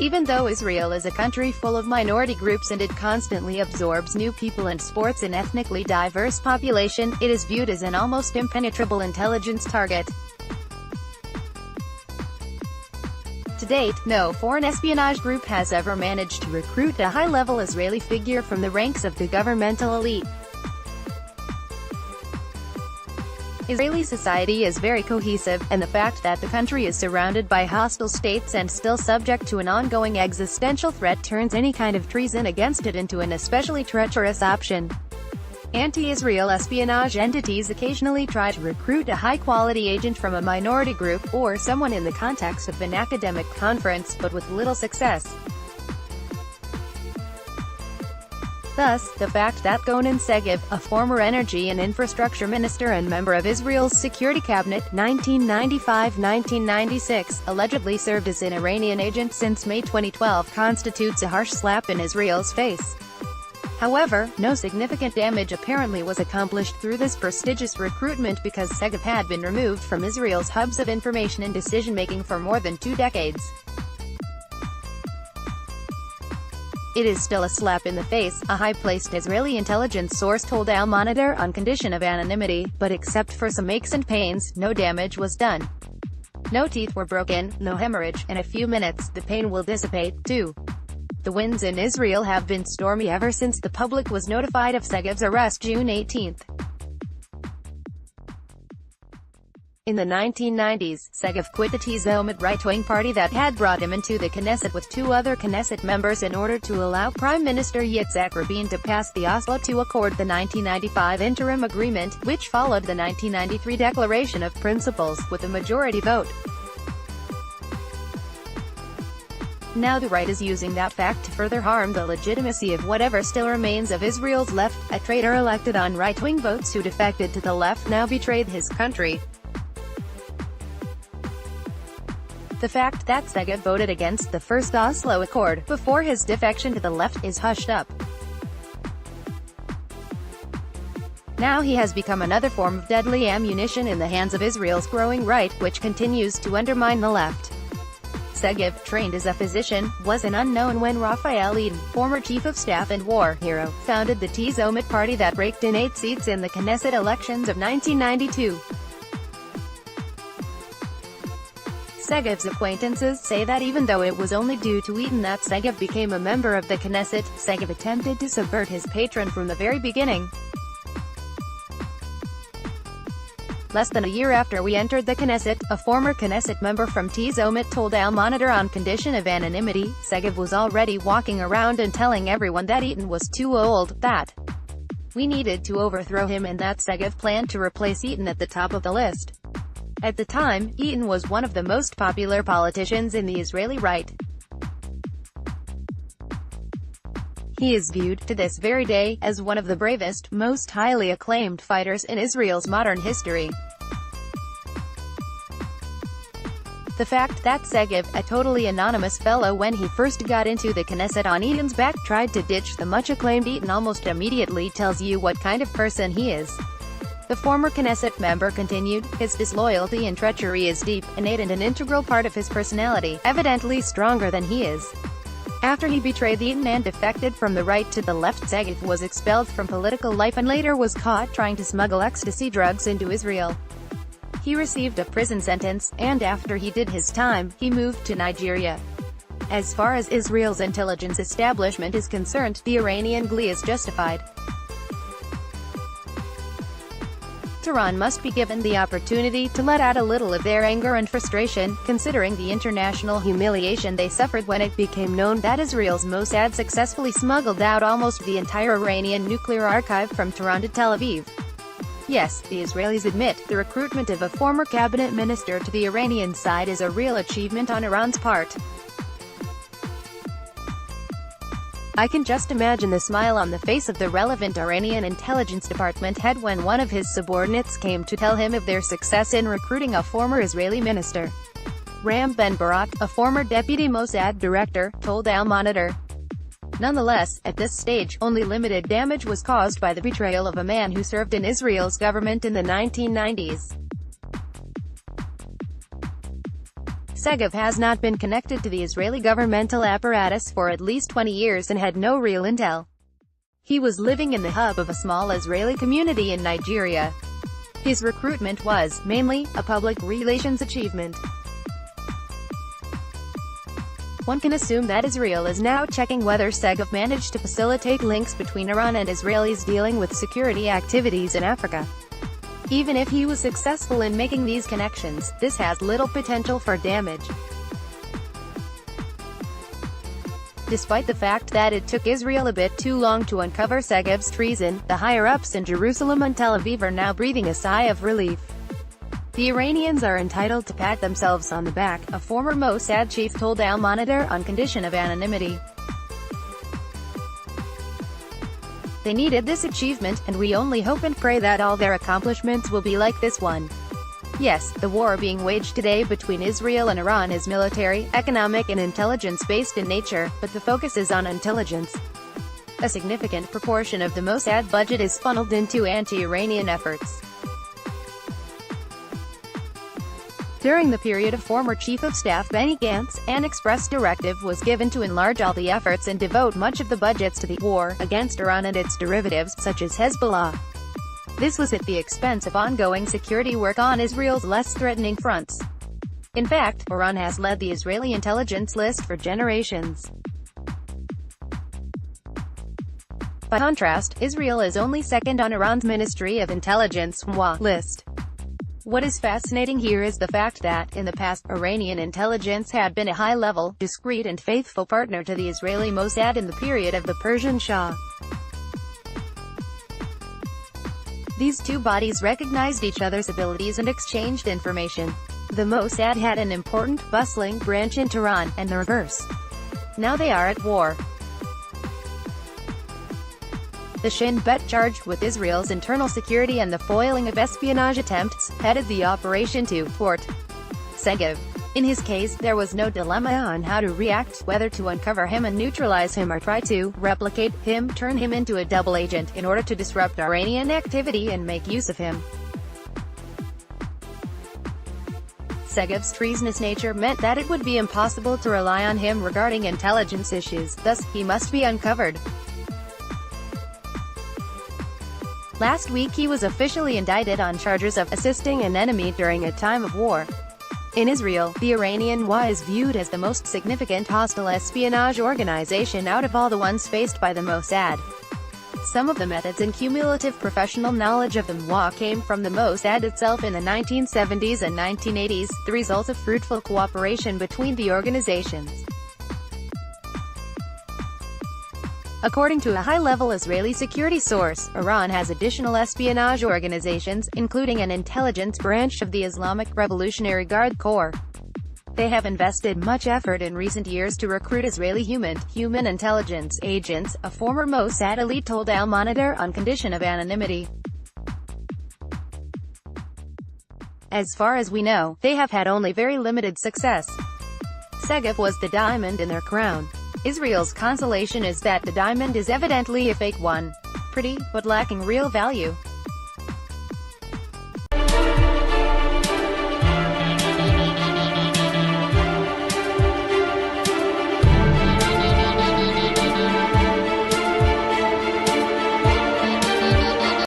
Even though Israel is a country full of minority groups and it constantly absorbs new people and sports an ethnically diverse population, it is viewed as an almost impenetrable intelligence target. To date, no foreign espionage group has ever managed to recruit a high-level Israeli figure from the ranks of the governmental elite. Israeli society is very cohesive, and the fact that the country is surrounded by hostile states and still subject to an ongoing existential threat turns any kind of treason against it into an especially treacherous option. Anti-Israel espionage entities occasionally try to recruit a high-quality agent from a minority group, or someone in the context of an academic conference, but with little success. Thus, the fact that Gonen Segev, a former energy and infrastructure minister and member of Israel's security cabinet, 1995-1996, allegedly served as an Iranian agent since May 2012 constitutes a harsh slap in Israel's face. However, no significant damage apparently was accomplished through this prestigious recruitment because Segev had been removed from Israel's hubs of information and decision-making for more than 2 decades. It is still a slap in the face, a high-placed Israeli intelligence source told Al Monitor on condition of anonymity, but except for some aches and pains, no damage was done. No teeth were broken, no hemorrhage, in a few minutes, the pain will dissipate, too. The winds in Israel have been stormy ever since the public was notified of Segev's arrest June 18. In the 1990s, Segev quit the Tzomot right-wing party that had brought him into the Knesset with 2 other Knesset members in order to allow Prime Minister Yitzhak Rabin to pass the Oslo II Accord, the 1995 interim agreement, which followed the 1993 Declaration of Principles, with a majority vote. Now the right is using that fact to further harm the legitimacy of whatever still remains of Israel's left. A traitor elected on right-wing votes who defected to the left now betrayed his country. The fact that Segev voted against the first Oslo Accord, before his defection to the left, is hushed up. Now he has become another form of deadly ammunition in the hands of Israel's growing right, which continues to undermine the left. Segev, trained as a physician, was an unknown when Raphael Eden, former chief of staff and war hero, founded the Tzomot party that raked in 8 seats in the Knesset elections of 1992. Segev's acquaintances say that even though it was only due to Eden that Segev became a member of the Knesset, Segev attempted to subvert his patron from the very beginning. Less than a year after we entered the Knesset, a former Knesset member from Tzomot told Al Monitor on condition of anonymity, Segev was already walking around and telling everyone that Eden was too old, that we needed to overthrow him and that Segev planned to replace Eden at the top of the list. At the time, Eden was one of the most popular politicians in the Israeli right. He is viewed, to this very day, as one of the bravest, most highly acclaimed fighters in Israel's modern history. The fact that Segev, a totally anonymous fellow when he first got into the Knesset on Eden's back, tried to ditch the much-acclaimed Eden almost immediately tells you what kind of person he is. The former Knesset member continued, his disloyalty and treachery is deep, innate and an integral part of his personality, evidently stronger than he is. After he betrayed Eden and defected from the right to the left, Segev was expelled from political life and later was caught trying to smuggle ecstasy drugs into Israel. He received a prison sentence, and after he did his time, he moved to Nigeria. As far as Israel's intelligence establishment is concerned, the Iranian-israeli is justified. Tehran must be given the opportunity to let out a little of their anger and frustration, considering the international humiliation they suffered when it became known that Israel's Mossad successfully smuggled out almost the entire Iranian nuclear archive from Tehran to Tel Aviv. Yes, the Israelis admit, the recruitment of a former cabinet minister to the Iranian side is a real achievement on Iran's part. I can just imagine the smile on the face of the relevant Iranian intelligence department head when one of his subordinates came to tell him of their success in recruiting a former Israeli minister. Ram Ben Barak, a former deputy Mossad director, told Al Monitor. Nonetheless, at this stage, only limited damage was caused by the betrayal of a man who served in Israel's government in the 1990s. Segev has not been connected to the Israeli governmental apparatus for at least 20 years and had no real intel. He was living in the hub of a small Israeli community in Nigeria. His recruitment was, mainly, a public relations achievement. One can assume that Israel is now checking whether Segev managed to facilitate links between Iran and Israelis dealing with security activities in Africa. Even if he was successful in making these connections, this has little potential for damage. Despite the fact that it took Israel a bit too long to uncover Segev's treason, the higher-ups in Jerusalem and Tel Aviv are now breathing a sigh of relief. The Iranians are entitled to pat themselves on the back, a former Mossad chief told Al Monitor on condition of anonymity. They needed this achievement, and we only hope and pray that all their accomplishments will be like this one. Yes, the war being waged today between Israel and Iran is military, economic and intelligence-based in nature, but the focus is on intelligence. A significant proportion of the Mossad budget is funneled into anti-Iranian efforts. During the period of former Chief of Staff Benny Gantz, an express directive was given to enlarge all the efforts and devote much of the budgets to the war against Iran and its derivatives, such as Hezbollah. This was at the expense of ongoing security work on Israel's less threatening fronts. In fact, Iran has led the Israeli intelligence list for generations. By contrast, Israel is only second on Iran's Ministry of Intelligence (MWA) list. What is fascinating here is the fact that, in the past, Iranian intelligence had been a high-level, discreet and faithful partner to the Israeli Mossad in the period of the Persian Shah. These two bodies recognized each other's abilities and exchanged information. The Mossad had an important, bustling branch in Tehran, and the reverse. Now they are at war. The Shin Bet, charged with Israel's internal security and the foiling of espionage attempts, headed the operation to thwart Segev. In his case, there was no dilemma on how to react, whether to uncover him and neutralize him or try to replicate him, turn him into a double agent, in order to disrupt Iranian activity and make use of him. Segev's treasonous nature meant that it would be impossible to rely on him regarding intelligence issues, thus, he must be uncovered. Last week he was officially indicted on charges of assisting an enemy during a time of war. In Israel, the Iranian-IRA is viewed as the most significant hostile espionage organization out of all the ones faced by the Mossad. Some of the methods and cumulative professional knowledge of the IRA came from the Mossad itself in the 1970s and 1980s, the result of fruitful cooperation between the organizations. According to a high-level Israeli security source, Iran has additional espionage organizations, including an intelligence branch of the Islamic Revolutionary Guard Corps. They have invested much effort in recent years to recruit Israeli human intelligence agents, a former Mossad elite told Al Monitor on condition of anonymity. As far as we know, they have had only very limited success. Segev was the diamond in their crown. Israel's consolation is that the diamond is evidently a fake one. Pretty, but lacking real value.